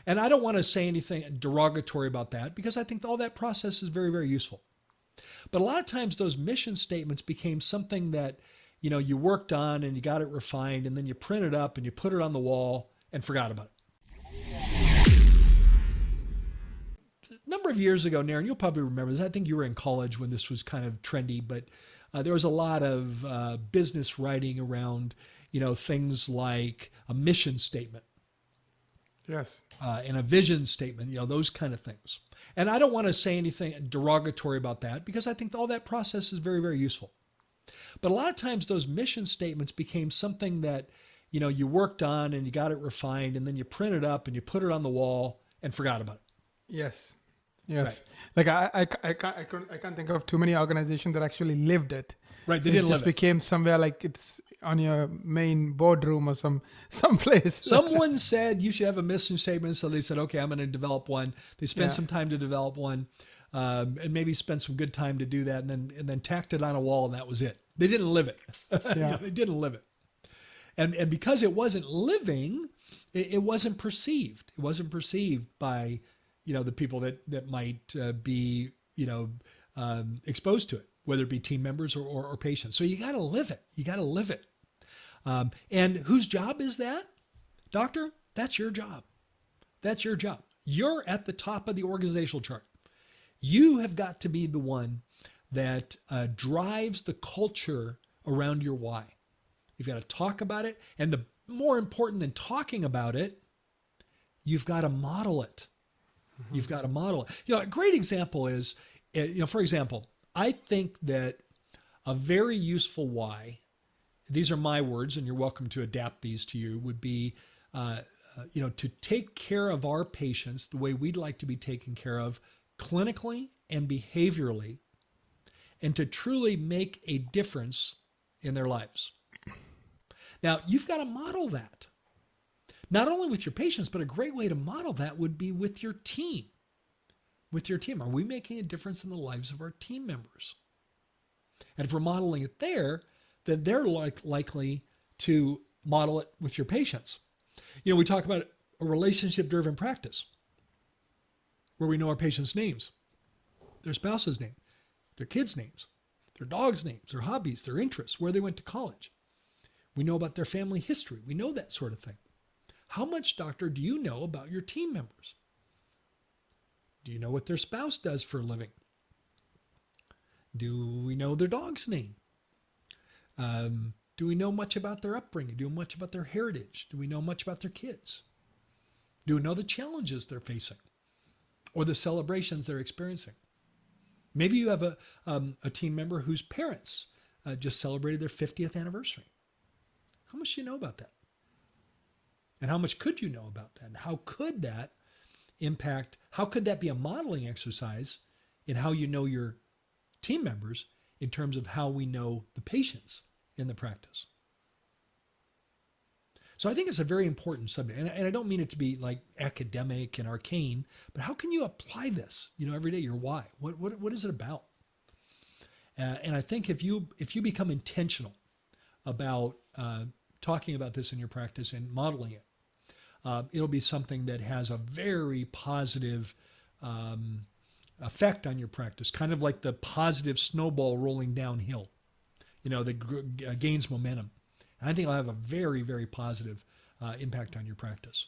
And I don't want to say anything derogatory about that because I think all that process is very, very useful. But a lot of times those mission statements became something that, you worked on and you got it refined and then you print it up and you put it on the wall and forgot about it. A number of years ago, Naren, you'll probably remember this. I think you were in college when this was kind of trendy, but there was a lot of business writing around, things like a mission statement. Yes. And a vision statement, those kind of things. And I don't want to say anything derogatory about that because I think all that process is very, very useful. But a lot of times those mission statements became something that, you worked on and you got it refined and then you print it up and you put it on the wall and forgot about it. Yes. Yes. Right. Like I can't think of too many organizations that actually lived it. Right. They It didn't just live it. became somewhere like it's on your main boardroom or some place. Someone said you should have a mission statement. So they said, okay, I'm going to develop one. They spent Yeah. some time to develop one, and maybe spent some good time to do that, and then tacked it on a wall, and that was it. They didn't live it. Yeah. They didn't live it. And because it wasn't living, it wasn't perceived. It wasn't perceived by, the people that might be, exposed to it, whether it be team members or patients. So you got to live it. You got to live it. And whose job is that? Doctor, that's your job. That's your job. You're at the top of the organizational chart. You have got to be the one that drives the culture around your why. You've got to talk about it. And the more important than talking about it, you've got to model it. Mm-hmm. You've got to model it. A great example is, for example, I think that a very useful why, these are my words and you're welcome to adapt these to you, would be, to take care of our patients the way we'd like to be taken care of clinically and behaviorally, and to truly make a difference in their lives. Now, you've got to model that. Not only with your patients, but a great way to model that would be with your team. With your team. Are we making a difference in the lives of our team members? And if we're modeling it there, then they're likely to model it with your patients. We talk about a relationship-driven practice where we know our patients' names, their spouse's name, their kids' names, their dogs' names, their hobbies, their interests, where they went to college. We know about their family history. We know that sort of thing. How much, doctor, do you know about your team members? Do you know what their spouse does for a living? Do we know their dog's name? Do we know much about their upbringing? Do we know much about their heritage? Do we know much about their kids? Do we know the challenges they're facing or the celebrations they're experiencing? Maybe you have a team member whose parents just celebrated their 50th anniversary. How much do you know about that? And how much could you know about that? And how could that impact, how could that be a modeling exercise in how you know your team members in terms of how we know the patients in the practice? So I think it's a very important subject. And I don't mean it to be like academic and arcane, but how can you apply this, every day, your why? What is it about? And I think if you become intentional about talking about this in your practice and modeling it, it'll be something that has a very positive effect on your practice, kind of like the positive snowball rolling downhill, that gains momentum. And I think it'll have a very, very positive impact on your practice.